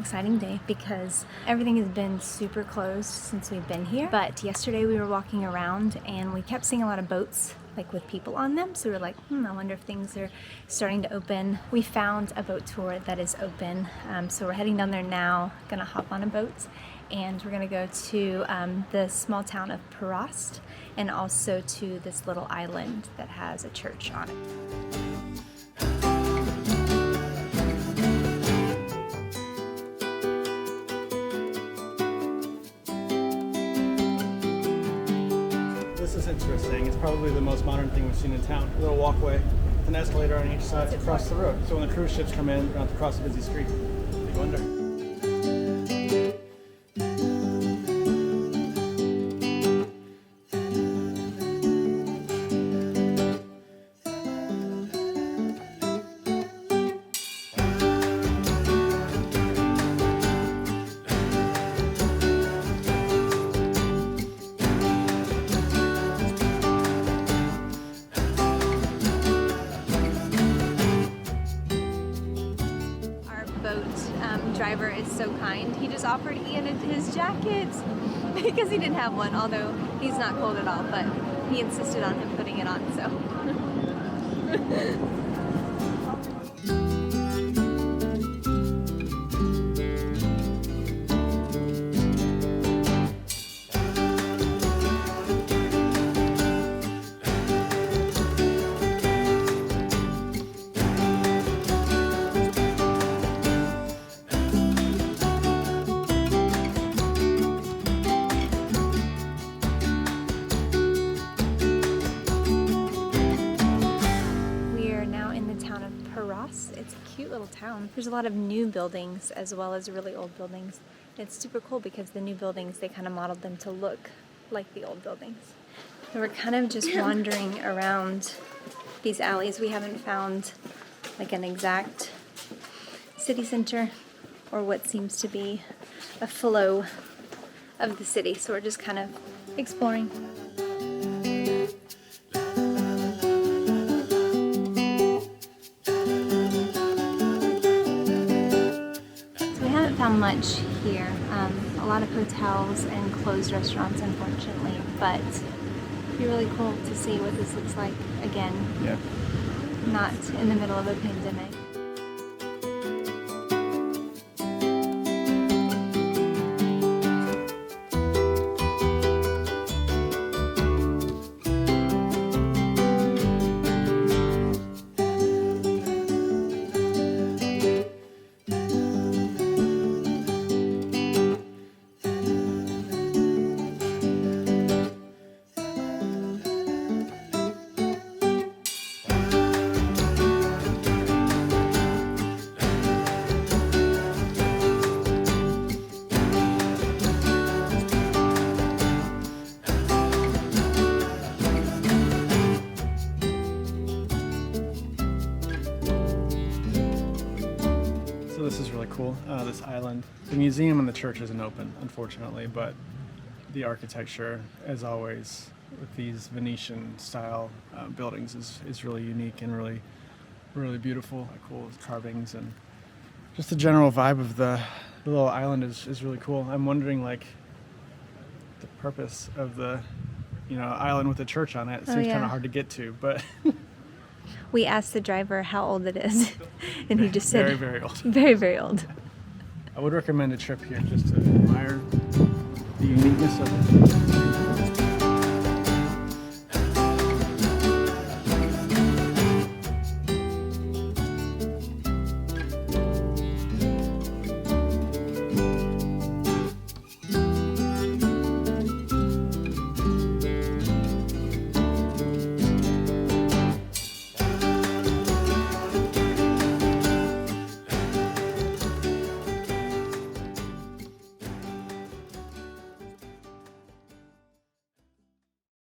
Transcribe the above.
exciting day because everything has been super closed since we've been here. But yesterday we were walking around and we kept seeing a lot of boats like with people on them. So we were like, I wonder if things are starting to open. We found a boat tour that is open. So we're heading down there now, gonna hop on a boat, and we're gonna go to the small town of Perast and also to this little island that has a church on it. This is interesting. It's probably the most modern thing we've seen in town. A little walkway with an escalator on each side across the road. So when the cruise ships come in, you don't have to cross a busy street. Big wonder. Driver is so kind. He just offered Ian his jacket because he didn't have one, although he's not cold at all, but he insisted on him putting it on, so. It's a cute little town. There's a lot of new buildings as well as really old buildings. It's super cool because the new buildings, they kind of modeled them to look like the old buildings. So we're kind of just wandering around these alleys. We haven't found like an exact city center or what seems to be a flow of the city. So we're just kind of exploring. Found much here. A lot of hotels and closed restaurants, unfortunately, but it'd be really cool to see what this looks like again. Yeah. Not in the middle of a pandemic. This is really cool, this island. The museum and the church isn't open, unfortunately, but the architecture, as always, with these Venetian-style buildings is really unique and really beautiful. Cool carvings, and just the general vibe of the little island is really cool. I'm wondering, like, the purpose of the, island with a church on it. It seems kind of hard to get to, but... We asked the driver how old it is, and he just said... Very old. Very, very old. I would recommend a trip here just to admire the uniqueness of it.